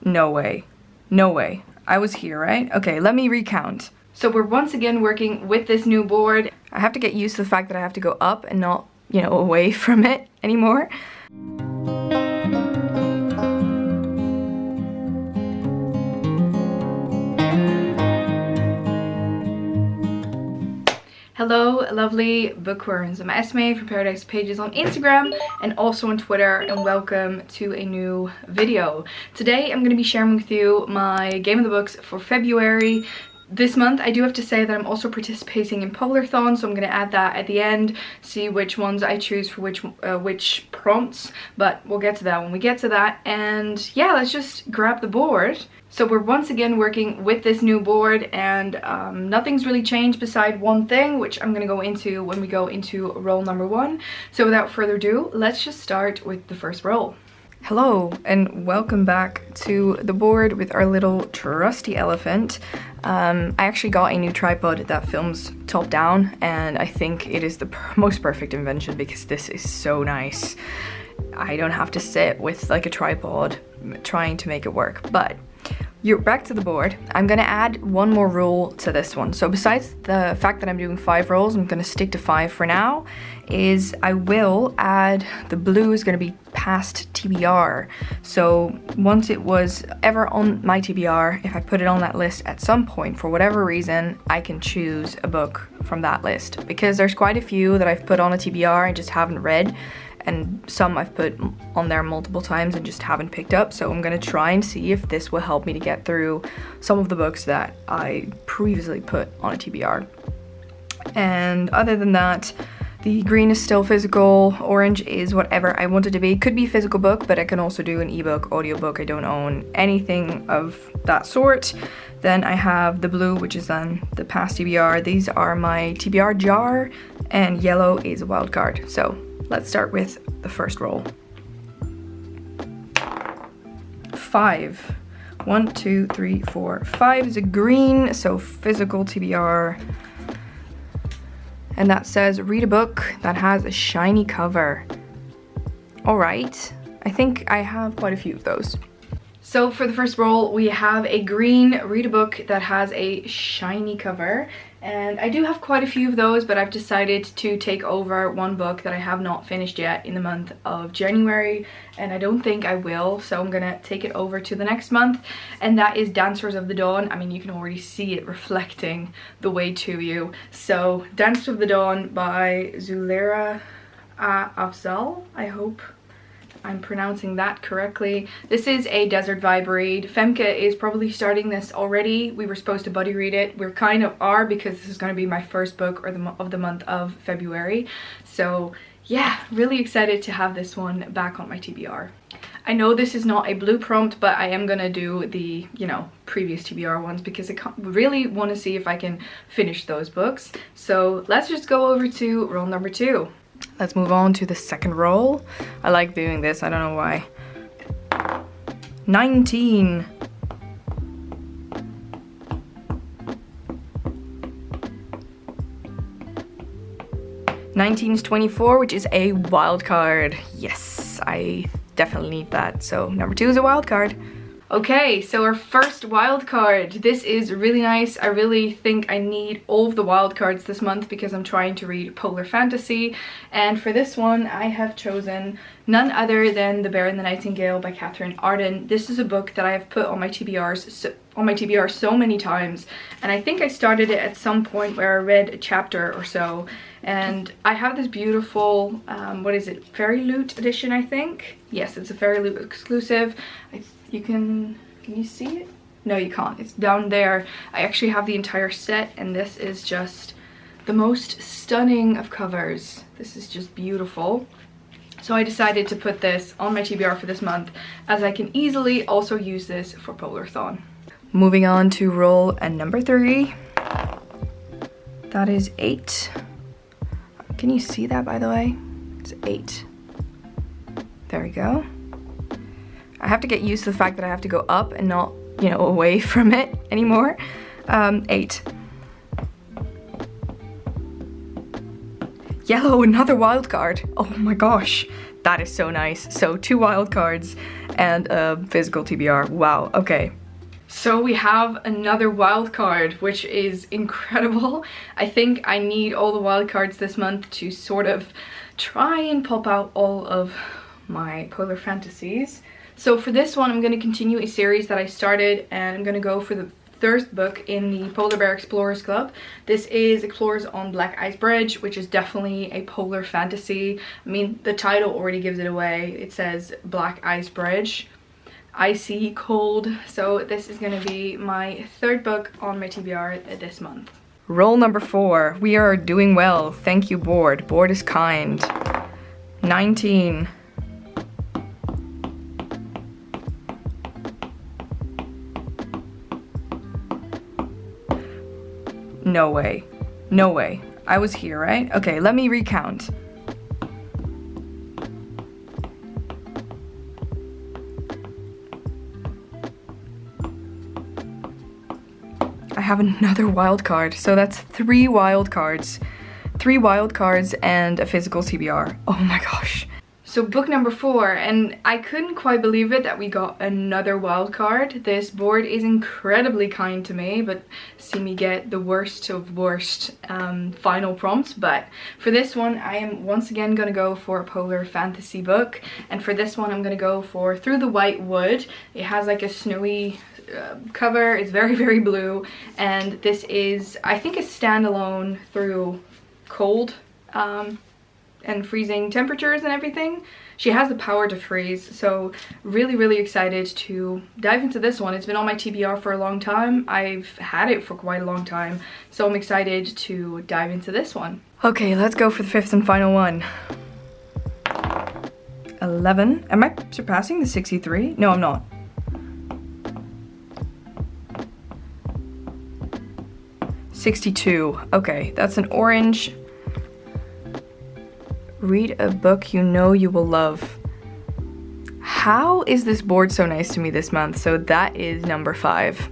No way. No way. I was here, right? Okay, let me recount. So we're once again working with this new board. I have to get used to the fact that I have to go up and not, you know, away from it anymore. Hello, lovely bookworms. I'm Esmay from Paradise Pages on Instagram and also on Twitter, and welcome to a new video. Today I'm going to be sharing with you my Game of the Books for February. This month I do have to say that I'm also participating in PolarThon, so I'm going to add that at the end, see which ones I choose for which prompts, but we'll get to that when we get to that. And yeah, let's just grab the board. So we're once again working with this new board, and nothing's really changed beside one thing, which I'm gonna go into when we go into roll number 1. So without further ado, let's just start with the first roll. Hello and welcome back to the board with our little trusty elephant. I actually got a new tripod that films top down, and I think it is the most perfect invention because this is so nice. I don't have to sit with like a tripod trying to make it work, but you're back to the board. I'm gonna add one more rule to this one. So besides the fact that I'm doing 5 rolls, I'm gonna stick to 5 for now, is I will add the blue is gonna be past TBR. So once it was ever on my TBR, if I put it on that list at some point, for whatever reason, I can choose a book from that list. Because there's quite a few that I've put on a TBR and just haven't read, and some I've put on there multiple times and just haven't picked up. So I'm gonna try and see if this will help me to get through some of the books that I previously put on a TBR. And other than that, the green is still physical, orange is whatever I want it to be. Could be a physical book, but I can also do an ebook, audiobook. I don't own anything of that sort. Then I have the blue, which is then the past TBR. These are my TBR jar, and yellow is a wild card. So let's start with the first roll. 5. 1, 2, 3, 4. 5 is a green, so physical TBR. And that says, read a book that has a shiny cover. Alright, I think I have quite a few of those. So for the first roll, we have a green, read a book that has a shiny cover. And I do have quite a few of those, but I've decided to take over one book that I have not finished yet in the month of January, and I don't think I will, so I'm gonna take it over to the next month, and that is Dancers of the Dawn. I mean, you can already see it reflecting the way to you. So Dancers of the Dawn by Zuleira Afzal, I hope I'm pronouncing that correctly. This is a desert vibe read. Femke is probably starting this already. We were supposed to buddy read it. We kind of are, because this is going to be my first book of the month of February. So yeah, really excited to have this one back on my TBR. I know this is not a blue prompt, but I am gonna do the, you know, previous TBR ones because I really want to see if I can finish those books. So let's just go over to roll number 2. Let's move on to the second roll. I like doing this, I don't know why. 19. 19 is 24, which is a wild card. Yes, I definitely need that. So number 2 is a wild card. Okay, so our first wild card. This is really nice. I really think I need all of the wild cards this month because I'm trying to read polar fantasy. And for this one, I have chosen none other than The Bear and the Nightingale by Catherine Arden. This is a book that I have put on my TBR so many times. And I think I started it at some point where I read a chapter or so. And I have this beautiful, what is it, Fairy Loot edition, I think? Yes, it's a Fairy Loot exclusive. Can you see it? No, you can't. It's down there. I actually have the entire set, and this is just the most stunning of covers. This is just beautiful. So I decided to put this on my TBR for this month, as I can easily also use this for PolarThon. Moving on to roll number 3. That is 8. Can you see that, by the way? It's 8. There we go. I have to get used to the fact that I have to go up and not, you know, away from it anymore. 8. Yellow, another wild card. Oh my gosh. That is so nice. So 2 wild cards and a physical TBR. Wow, okay. So we have another wild card, which is incredible. I think I need all the wild cards this month to sort of try and pop out all of my polar fantasies. So for this one, I'm going to continue a series that I started, and I'm going to go for the third book in the Polar Bear Explorers Club. This is Explorers on Black Ice Bridge, which is definitely a polar fantasy. I mean, the title already gives it away. It says Black Ice Bridge. Icy, cold. So this is going to be my third book on my TBR this month. Roll number 4. We are doing well. Thank you, board. Board is kind. 19. No way. No way. I was here, right? Okay, let me recount. I have another wild card, so that's 3 wild cards. 3 wild cards and a physical TBR. Oh my gosh. So book number 4, and I couldn't quite believe it that we got another wild card. This board is incredibly kind to me, but see me get the worst of worst final prompts. But for this one, I am once again going to go for a polar fantasy book. And for this one, I'm going to go for Through the White Wood. It has like a snowy cover. It's very, very blue. And this is, I think, a standalone through cold and freezing temperatures and everything. She has the power to freeze, so really, really excited to dive into this one. It's been on my TBR for a long time. I've had it for quite a long time, so I'm excited to dive into this one. Okay, let's go for the 5th and final one. 11. Am I surpassing the 63? No, I'm not. 62. Okay, that's an orange. Read a book you know you will love. How is this board so nice to me this month? So that is number 5.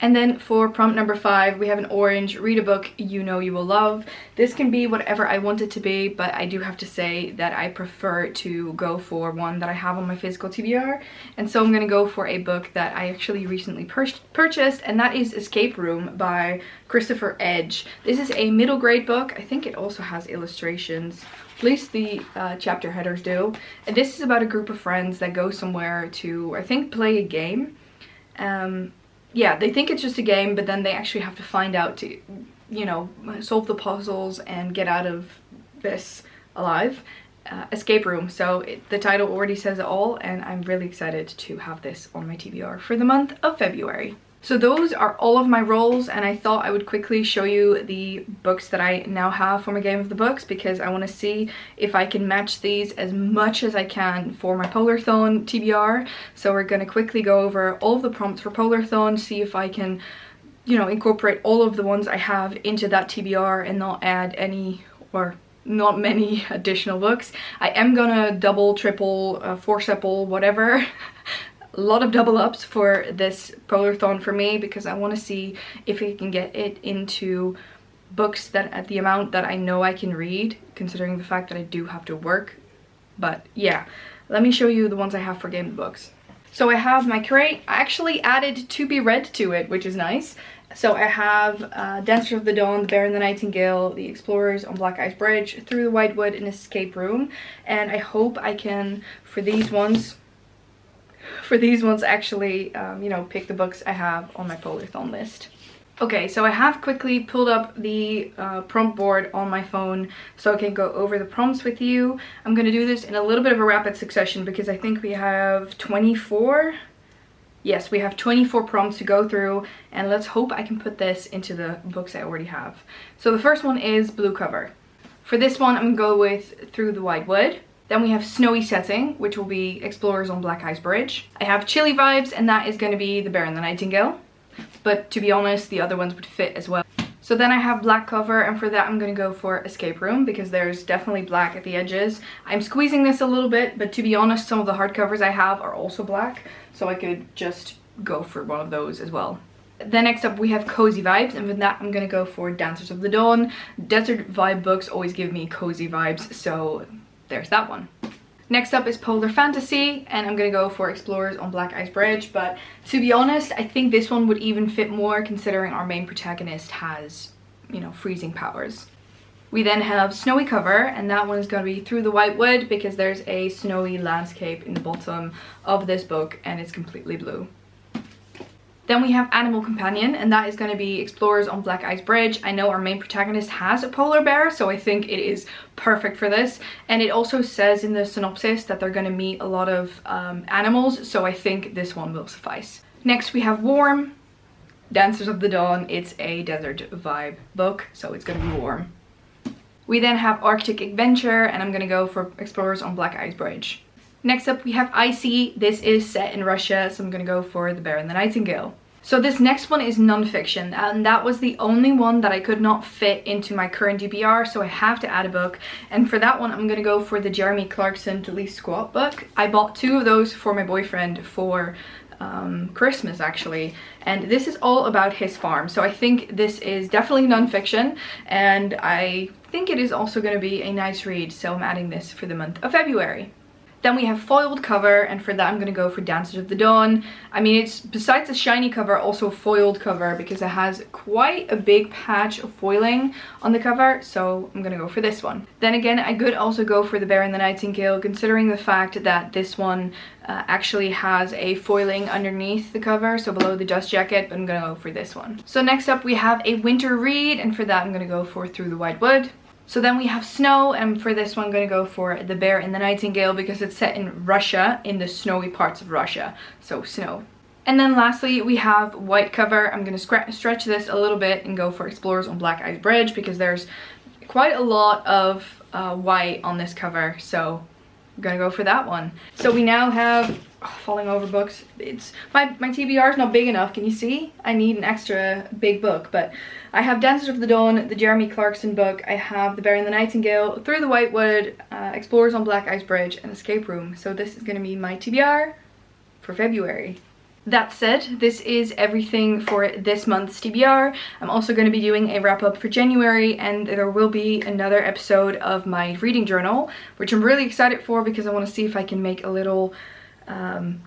And then for prompt number 5, we have an orange, read a book you know you will love. This can be whatever I want it to be, but I do have to say that I prefer to go for one that I have on my physical TBR. And so I'm going to go for a book that I actually recently purchased, and that is Escape Room by Christopher Edge. This is a middle grade book. I think it also has illustrations. At least the chapter headers do. And this is about a group of friends that go somewhere to, I think, play a game. Yeah, they think it's just a game, but then they actually have to find out to, you know, solve the puzzles and get out of this alive. Escape Room. So the title already says it all, and I'm really excited to have this on my TBR for the month of February. So those are all of my rolls, and I thought I would quickly show you the books that I now have for my Game of the Books, because I want to see if I can match these as much as I can for my PolarThon TBR. So we're going to quickly go over all of the prompts for PolarThon, see if I can, you know, incorporate all of the ones I have into that TBR and not add any or not many additional books. I am gonna double, triple, forciple, whatever. A lot of double ups for this PolarThon for me, because I want to see if I can get it into books that at the amount that I know I can read, considering the fact that I do have to work. But yeah, let me show you the ones I have for Game of the Books. So I have my crate. I actually added To Be Read to it, which is nice. So I have Dancer of the Dawn, The Bear and the Nightingale, The Explorers on Black Ice Bridge, Through the White Wood, and Escape Room. And I hope I can, for these ones actually, you know, pick the books I have on my PolarThon list. Okay, so I have quickly pulled up the prompt board on my phone so I can go over the prompts with you. I'm going to do this in a little bit of a rapid succession because I think we have 24. Yes, we have 24 prompts to go through, and let's hope I can put this into the books I already have. So the first one is Blue Cover. For this one, I'm going to go with Through the White Wood. Then we have Snowy Setting, which will be Explorers on Black Ice Bridge. I have Chilly Vibes, and that is going to be The Bear and the Nightingale. But to be honest, the other ones would fit as well. So then I have Black Cover, and for that I'm going to go for Escape Room, because there's definitely black at the edges. I'm squeezing this a little bit, but to be honest, some of the hardcovers I have are also black, so I could just go for one of those as well. Then next up we have Cozy Vibes, and with that I'm going to go for Dancers of the Dawn. Desert vibe books always give me cozy vibes, so there's that one. Next up is Polar Fantasy, and I'm gonna go for Explorers on Black Ice Bridge, but to be honest, I think this one would even fit more considering our main protagonist has, you know, freezing powers. We then have Snowy Cover, and that one is going to be Through the White Wood because there's a snowy landscape in the bottom of this book and it's completely blue. Then we have Animal Companion, and that is going to be Explorers on Black Ice Bridge. I know our main protagonist has a polar bear, so I think it is perfect for this. And it also says in the synopsis that they're going to meet a lot of animals, so I think this one will suffice. Next we have Warm, Dancers of the Dawn. It's a desert vibe book, so it's going to be warm. We then have Arctic Adventure, and I'm going to go for Explorers on Black Ice Bridge. Next up we have Icy. This is set in Russia, so I'm going to go for The Bear and the Nightingale. So this next one is non-fiction, and that was the only one that I could not fit into my current TBR, so I have to add a book. And for that one I'm going to go for the Jeremy Clarkson To Least Squat book. I bought 2 of those for my boyfriend for Christmas actually, and this is all about his farm, so I think this is definitely non-fiction, and I think it is also going to be a nice read, so I'm adding this for the month of February. Then we have foiled cover, and for that I'm going to go for Dancers of the Dawn. I mean, it's besides the shiny cover also foiled cover because it has quite a big patch of foiling on the cover, so I'm going to go for this one. Then again, I could also go for The Bear and the Nightingale, considering the fact that this one actually has a foiling underneath the cover, so below the dust jacket, but I'm going to go for this one. So next up we have a winter read, and for that I'm going to go for Through the White Wood. So then we have Snow, and for this one I'm going to go for The Bear and the Nightingale because it's set in Russia, in the snowy parts of Russia, so snow. And then lastly we have white cover. I'm going to stretch this a little bit and go for Explorers on Black Ice Bridge because there's quite a lot of white on this cover, so I'm going to go for that one. So we now have falling over books. It's my TBR is not big enough. Can you see? I need an extra big book, but I have Dancers of the Dawn, the Jeremy Clarkson book. I have The Bear and the Nightingale, Through the White Wood, Explorers on Black Ice Bridge, and Escape Room. So this is going to be my TBR for February. That said, this is everything for this month's TBR. I'm also going to be doing a wrap up for January, and there will be another episode of my reading journal, which I'm really excited for because I want to see if I can make a little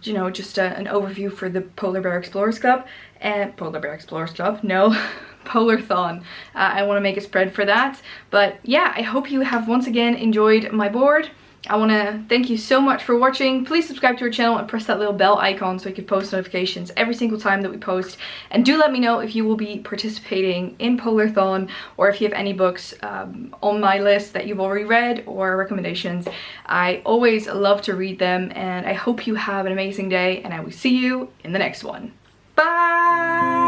you know, just an overview for the Polar Bear Explorers Club and PolarThon. I want to make a spread for that, but yeah, I hope you have once again enjoyed my board. I want to thank you so much for watching. Please subscribe to our channel and press that little bell icon so you can post notifications every single time that we post. And do let me know if you will be participating in PolarThon or if you have any books on my list that you've already read or recommendations. I always love to read them, and I hope you have an amazing day, and I will see you in the next one. Bye!